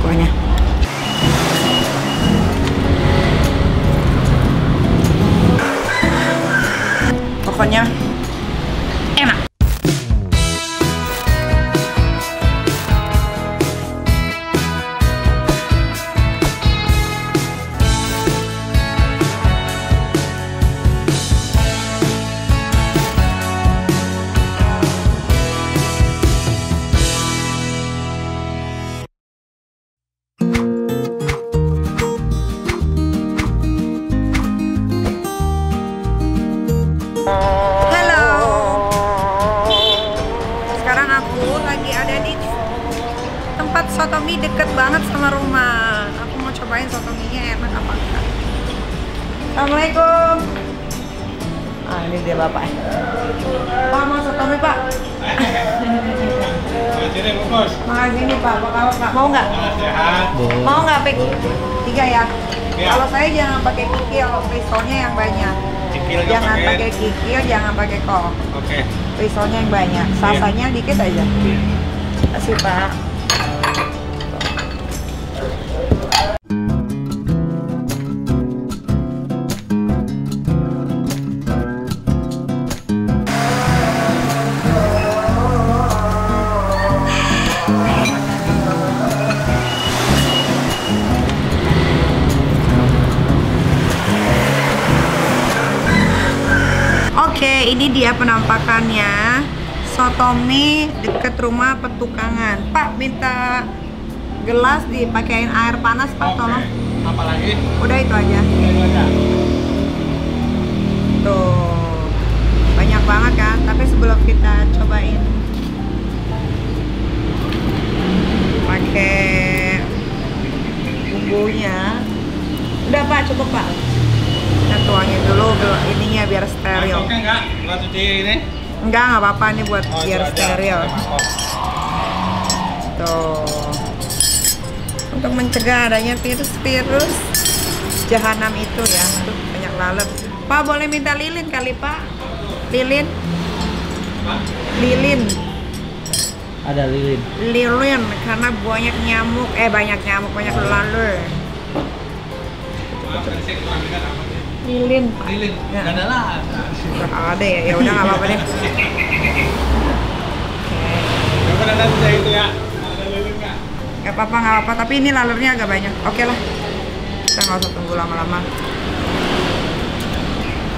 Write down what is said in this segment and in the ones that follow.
kuahnya. Pokoknya enak. Sotomi deket banget sama rumah. Aku mau cobain sotominya enak apa enggak. Assalamualaikum. Ah, ini dia bapak. Pak, mau sotomi pak? Makasih nih pak. Pak mau nggak? Mau nggak pik? 3 ya. Kalau saya jangan pakai kikil, rissolnya yang banyak. Jangan pakai kikil, jangan pakai kol. Oke. Rissolnya yang banyak. Salsanya dikit aja. Kasih pak. Oke, ini dia penampakannya. Sotomi deket rumah petukangan. Pak, minta gelas dipakein air panas, Pak, tolong. Apa lagi? Udah itu aja. Tuh, banyak banget kan. Tapi sebelum kita cobain pakai bumbunya, udah Pak, cukup Pak. Kita tuangin dulu ininya biar steril. Oke enggak? Buat cuci ini? Enggak apa-apa nih buat biar steril. Tuh. Untuk mencegah adanya virus-virus jahanam itu ya. Tuh, banyak lalat. Pak, boleh minta lilin kali, Pak? Lilin? Lilin. Ada lilin. Lilin karena banyak nyamuk, banyak lalat. Lilin. Lilin. Ya. Enggak ada lah. Ada ya. Ya udah enggak apa-apa deh. Coba nanti saya itu ya. Ada lilin enggak? Enggak apa-apa. Tapi ini lalernya agak banyak. Oke lah. Kita nggak usah tunggu lama-lama.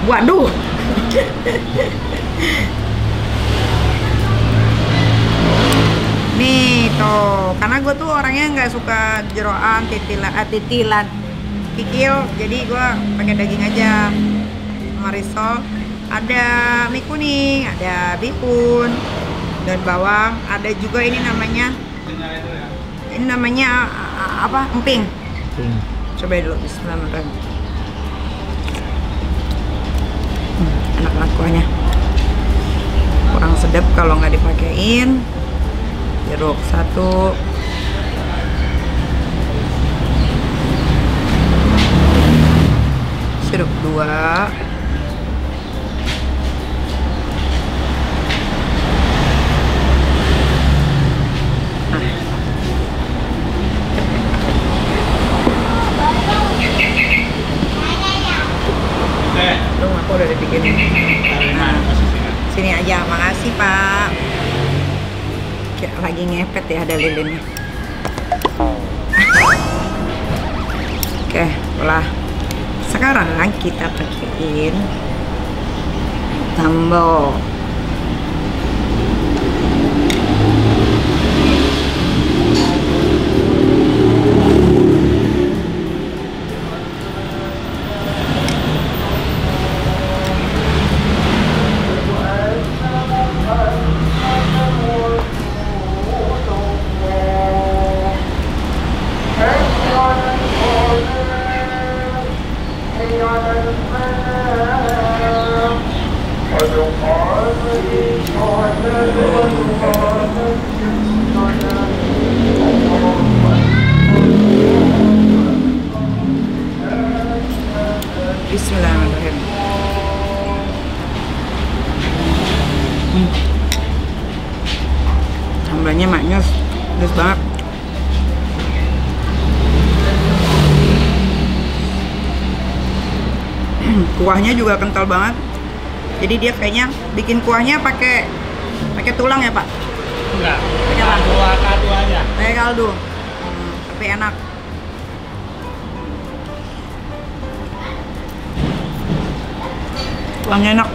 Waduh. Nih tuh, karena gue tuh orangnya nggak suka jeroan, titilan, kikil, jadi gue pakai daging aja. Sama risol, ada mie kuning, ada bihun, dan bawang, ada juga ini namanya, apa? Emping. Coba dulu, bismillahirrahmanirrahim. Enak banget kuahnya. Kurang sedap kalau nggak dipakein jeruk 1. Sirup 2. Aku udah dibikin. Nah, sini aja, makasih Pak. Lagi ngepet ya, ada lilinnya. Oke, lah. Sekarang kita pakein sambal. Bismillahirrahmanirrahim. Sambalnya maknyus, pedas banget. Kuahnya juga kental banget. Jadi dia kayaknya bikin kuahnya pakai tulang ya, Pak? Enggak. Pakai apa? Kaldu aja. Pakai kaldu. Tapi enak. Kuahnya enak.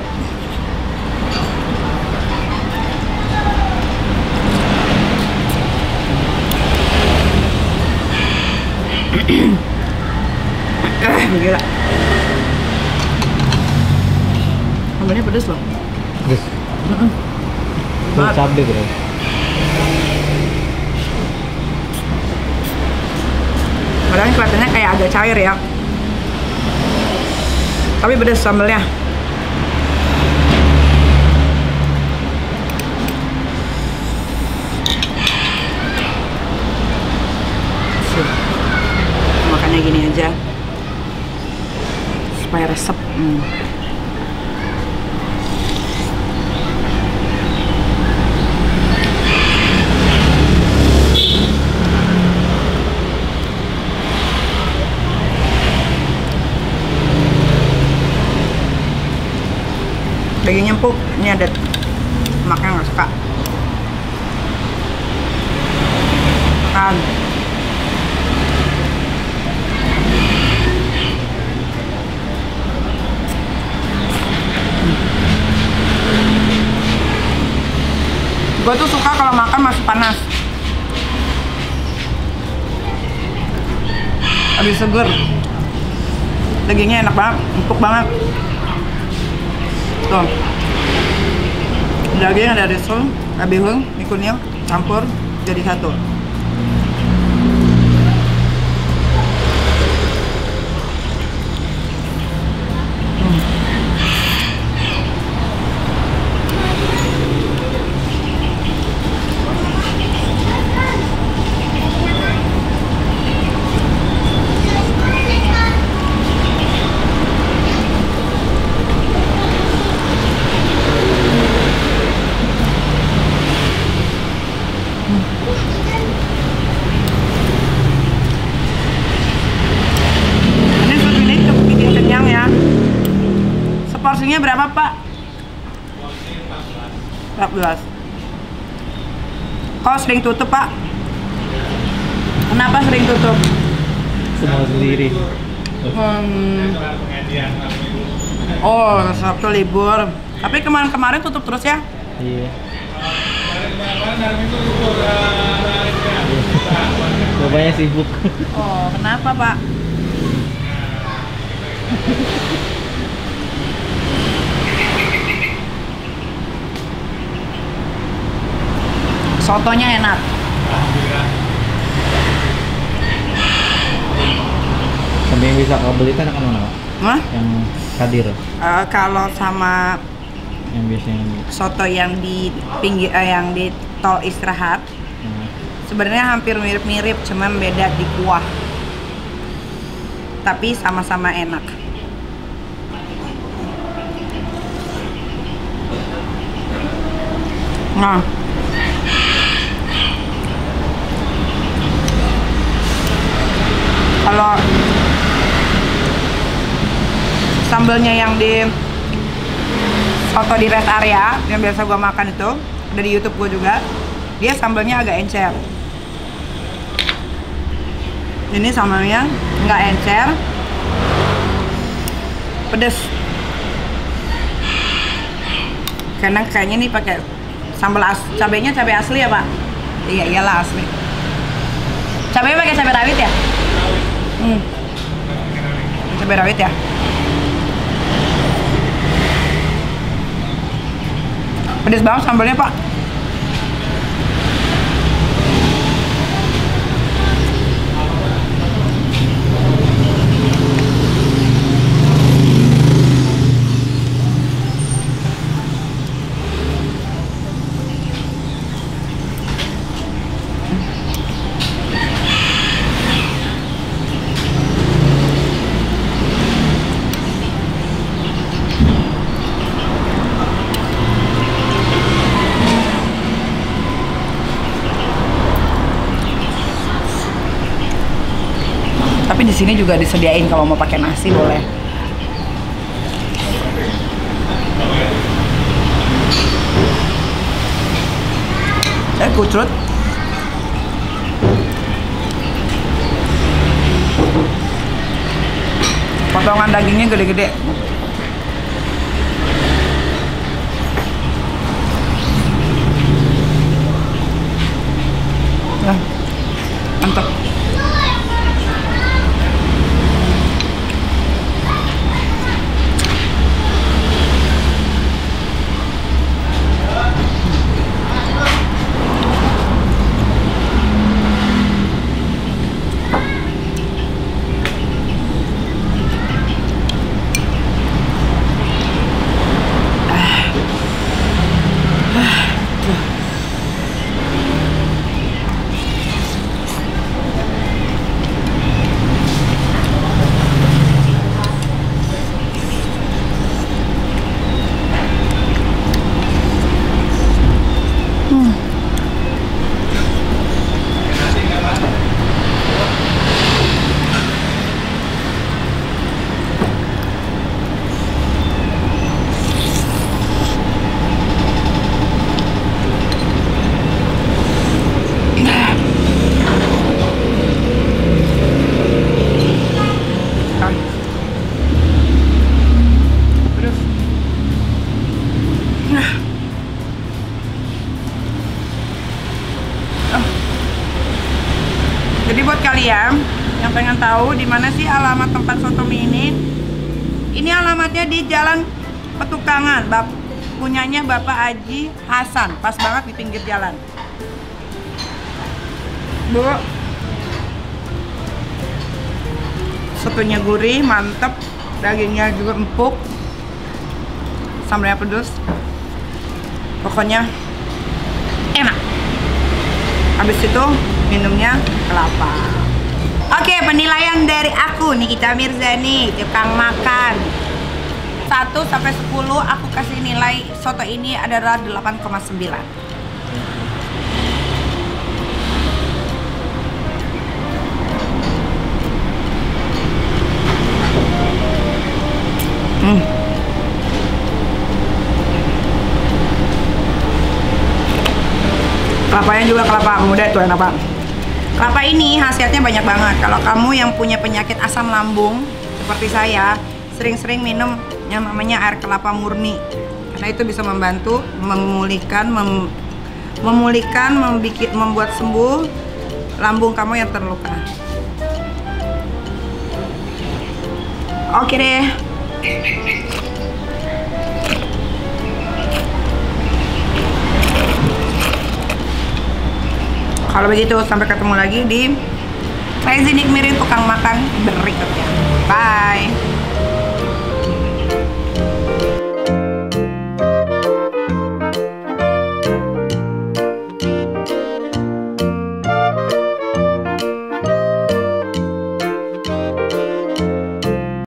Gila. Sambalnya pedes loh. Terus. Banget. Cabai bro. Padahal kelihatannya kayak agak cair ya. Tapi pedes sambalnya. Makannya gini aja supaya resep. Dagingnya empuk, ini ada makanya nggak suka. Makan. Gue tuh suka kalau makan masih panas. Habis seger. Dagingnya enak banget, empuk banget. Tuh. Daging ada risol, abihung, mikunil, campur jadi satu. Ini sup ini cukup bikin kenyang ya. Seporsinya berapa, Pak? 14. Kok sering tutup, Pak? Kenapa sering tutup? Semua sendiri. Oh, Sabtu libur. Tapi kemarin-kemarin tutup terus ya? Iya. Bapaknya sibuk. Oh, kenapa, Pak? Sotonya enak. Sampai yang bisa kau beli kan akan mana, Pak? Hah? Yang Kadir, Kalau sama yang biasanya. soto yang di pinggir, yang di tol istirahat, Nah, sebenarnya hampir mirip-mirip, cuman beda di kuah. Tapi sama-sama enak. Nah, kalau sambalnya yang di soto di rest area yang biasa gua makan itu, ada di YouTube gua juga, dia sambalnya agak encer. Ini sambalnya nggak encer, pedes. Karena kayaknya nih pakai sambal cabenya cabai asli ya, Pak? Iya, iyalah asli. Cabenya pakai cabai rawit ya? Cabai rawit ya? Pedes banget sambalnya, Pak. Tapi di sini juga disediain kalau mau pakai nasi boleh. kucut. Potongan dagingnya gede-gede. Nah, mantap. Jadi buat kalian yang pengen tahu di mana sih alamat tempat soto mie ini alamatnya di Jalan Petukangan, punyanya Bapak Haji Hasan, pas banget di pinggir jalan. Bu, sotonya gurih, mantep, dagingnya juga empuk, sambalnya pedas, pokoknya enak. Habis itu minumnya kelapa. Oke, penilaian dari aku Nikita Mirzani, tukang makan. 1 sampai 10 aku kasih nilai soto ini adalah 8,9. Kelapanya juga kelapa muda tuh, enak banget. Kelapa ini khasiatnya banyak banget. Kalau kamu yang punya penyakit asam lambung seperti saya, sering-sering minum yang namanya air kelapa murni, karena itu bisa membantu memulihkan, membuat sembuh lambung kamu yang terluka. Oke deh. Kalau begitu, sampai ketemu lagi di Crazy Nick Mirin tukang makan berikutnya. Bye.